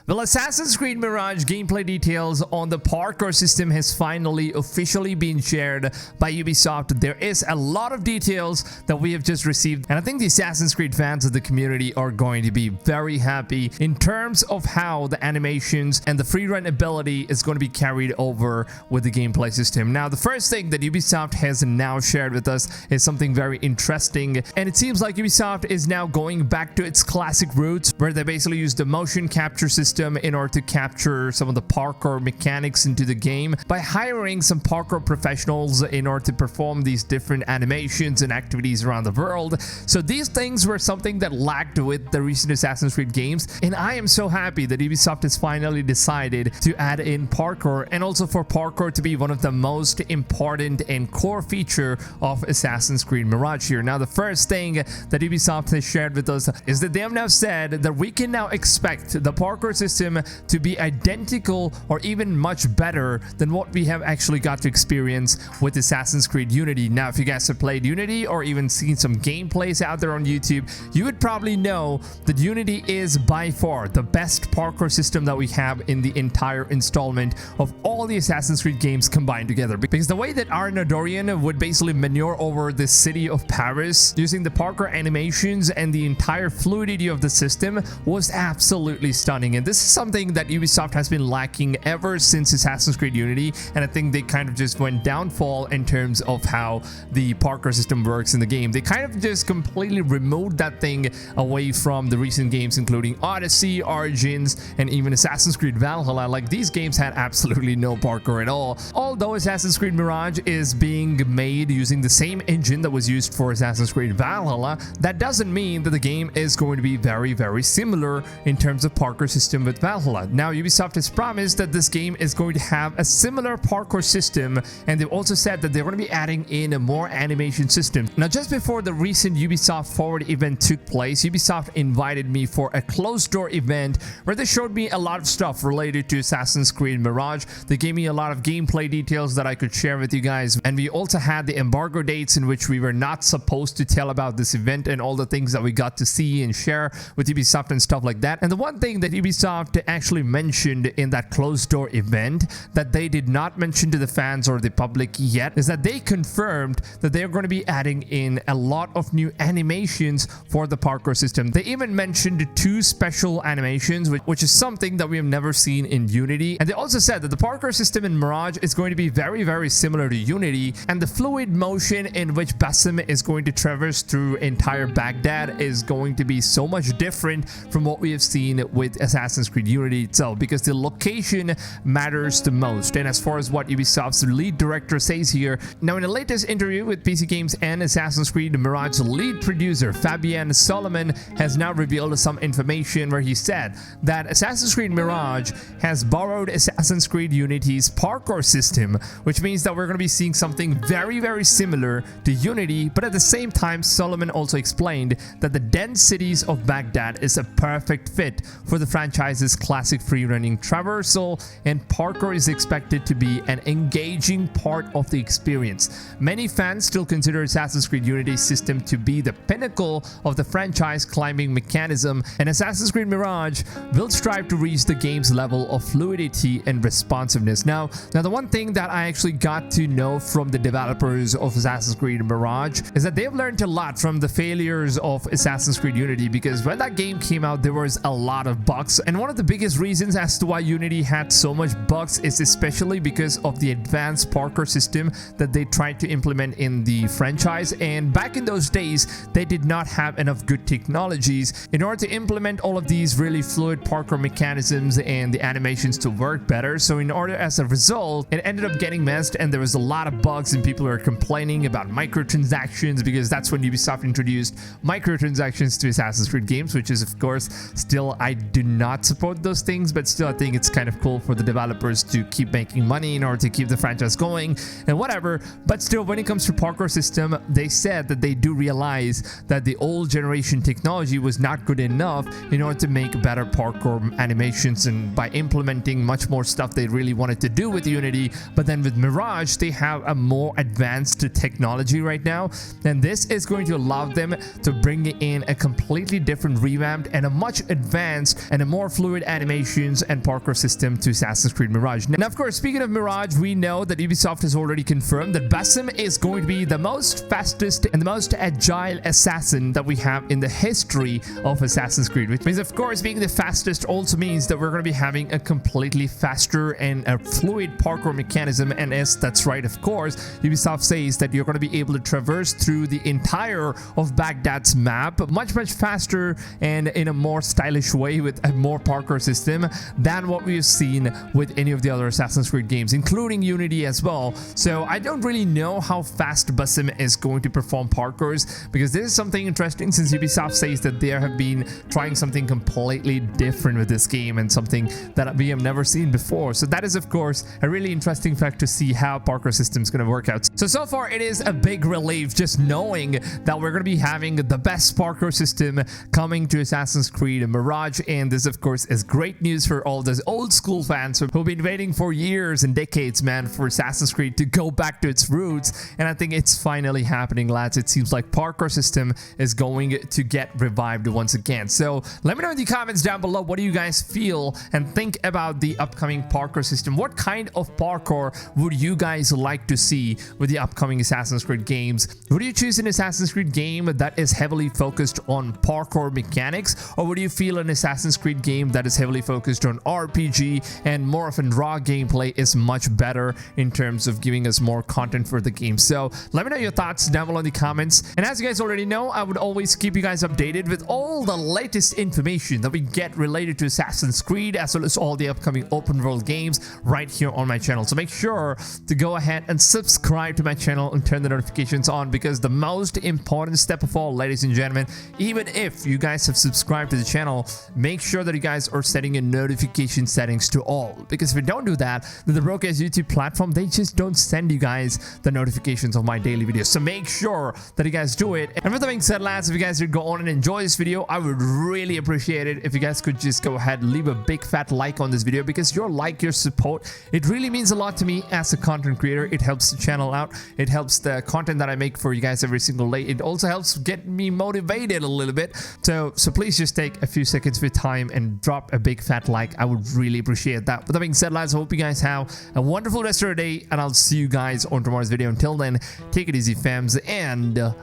Well, Assassin's Creed Mirage gameplay details on the parkour system has finally officially been shared by Ubisoft. There is a lot of details that we have just received, and I think the Assassin's Creed fans of the community are going to be very happy in terms of how the animations and the free run ability is going to be carried over with the gameplay system. Now, the first thing that Ubisoft has now shared with us is something very interesting, and it seems like Ubisoft is now going back to its classic roots, where they basically use the motion capture system in order to capture some of the parkour mechanics into the game by hiring some parkour professionals in order to perform these different animations and activities around the world. So these things were something that lacked with the recent Assassin's Creed games, and I am so happy that Ubisoft has finally decided to add in parkour, and also for parkour to be one of the most important and core feature of Assassin's Creed Mirage here. Now, the first thing that Ubisoft has shared with us is that they have now said that we can now expect the parkour system to be identical or even much better than what we have actually got to experience with Assassin's Creed Unity. Now, if you guys have played Unity or even seen some gameplays out there on YouTube, you would probably know that Unity is by far the best parkour system that we have in the entire installment of all the Assassin's Creed games combined together. Because the way that Arnodorian would basically maneuver over the city of Paris using the parkour animations and the entire fluidity of the system was absolutely stunning. And this is something that Ubisoft has been lacking ever since Assassin's Creed Unity, and I think they kind of just went downfall in terms of how the parkour system works in the game. They kind of just completely removed that thing away from the recent games, including Odyssey, Origins, and even Assassin's Creed Valhalla. Like, these games had absolutely no parkour at all. Although Assassin's Creed Mirage is being made using the same engine that was used for Assassin's Creed Valhalla, that doesn't mean that the game is going to be very similar in terms of parkour system with Valhalla. Now, Ubisoft has promised that this game is going to have a similar parkour system, and they've also said that they're going to be adding in a more animation system. Now, just before the recent Ubisoft Forward event took place, Ubisoft invited me for a closed-door event where they showed me a lot of stuff related to Assassin's Creed Mirage. They gave me a lot of gameplay details that I could share with you guys, and we also had the embargo dates in which we were not supposed to tell about this event and all the things that we got to see and share with Ubisoft and stuff like that. And the one thing that Ubisoft actually mentioned in that closed-door event that they did not mention to the fans or the public yet is that they confirmed that they're going to be adding in a lot of new animations for the parkour system. They even mentioned 2 special animations, which is something that we have never seen in Unity. And they also said that the parkour system in Mirage is going to be very similar to Unity, and the fluid motion in which Basim is going to traverse through entire Baghdad is going to be so much different from what we have seen with Assassin's Creed Unity itself, because the location matters the most. And as far as what Ubisoft's lead director says here, now in the latest interview with PC Games and Assassin's Creed Mirage's lead producer Fabian Solomon has now revealed some information where he said that Assassin's Creed Mirage has borrowed Assassin's Creed Unity's parkour system, which means that we're going to be seeing something very similar to Unity. But at the same time, Solomon also explained that the dense cities of Baghdad is a perfect fit for the franchise's classic free-running traversal, and parkour is expected to be an engaging part of the experience. Many fans still consider Assassin's Creed Unity's system to be the pinnacle of the franchise climbing mechanism, and Assassin's Creed Mirage will strive to reach the game's level of fluidity and responsiveness. Now the one thing that I actually got to know from the developers of Assassin's Creed Mirage is that they've learned a lot from the failures of Assassin's Creed Unity, because when that game came out, there was a lot of bugs, and one of the biggest reasons as to why Unity had so much bugs is especially because of the advanced parkour system that they tried to implement in the franchise. And back in those days, they did not have enough good technologies in order to implement all of these really fluid parkour mechanisms and the animations to work better. So in order, as a result, it ended up getting messed, and there was a lot of bugs, and people were complaining about microtransactions, because that's when Ubisoft introduced microtransactions to Assassin's Creed games, which is, of course, still, I do not support those things, but still I think it's kind of cool for the developers to keep making money in order to keep the franchise going and whatever. But still, when it comes to parkour system, they said that they do realize that the old generation technology was not good enough in order to make better parkour animations, and by implementing much more stuff they really wanted to do with Unity. But then with Mirage, they have a more advanced technology right now, and this is going to allow them to bring in a completely different revamped and a much advanced and a more fluid animations and parkour system to Assassin's Creed Mirage. Now, of course, speaking of Mirage, we know that Ubisoft has already confirmed that Basim is going to be the most fastest and the most agile assassin that we have in the history of Assassin's Creed, which means, of course, being the fastest also means that we're going to be having a completely faster and a fluid parkour mechanism. And yes, that's right, of course, Ubisoft says that you're going to be able to traverse through the entire of Baghdad's map much faster and in a more stylish way with a more parkour system than what we've seen with any of the other Assassin's Creed games, including Unity as well. So I don't really know how fast Basim is going to perform parkours, because this is something interesting since Ubisoft says that they have been trying something completely different with this game and something that we have never seen before. So that is, of course, a really interesting fact to see how parkour system is going to work out. So far it is a big relief just knowing that we're going to be having the best parkour system coming to Assassin's Creed Mirage, and this, of course, is great news for all those old school fans who've been waiting for years and decades, man, for Assassin's Creed to go back to its roots. And I think it's finally happening, lads. It seems like parkour system is going to get revived once again. So let me know in the comments down below, what do you guys feel and think about the upcoming parkour system? What kind of parkour would you guys like to see with the upcoming Assassin's Creed games? Would you choose an Assassin's Creed game that is heavily focused on parkour mechanics, or would you feel an Assassin's Creed game that is heavily focused on RPG and more of a raw gameplay is much better in terms of giving us more content for the game? So let me know your thoughts down below in the comments. And as you guys already know, I would always keep you guys updated with all the latest information that we get related to Assassin's Creed, as well as all the upcoming open world games right here on my channel. So make sure to go ahead and subscribe to my channel and turn the notifications on, because the most important step of all, ladies and gentlemen, even if you guys have subscribed to the channel, make sure that you guys are setting your notification settings to all, because if you don't do that, then the broadcast YouTube platform, they just don't send you guys the notifications of my daily videos. So make sure that you guys do it. And with that being said, lads, if you guys did go on and enjoy this video, I would really appreciate it if you guys could just go ahead and leave a big fat like on this video, because your like, your support, it really means a lot to me as a content creator. It helps the channel out, it helps the content that I make for you guys every single day. It also helps get me motivated a little bit. So please just take a few seconds of your time and drop a big fat like. I would really appreciate that. With that being said, lads, I hope you guys have a wonderful rest of your day, and I'll see you guys on tomorrow's video. Until then, take it easy, fams, and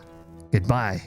goodbye.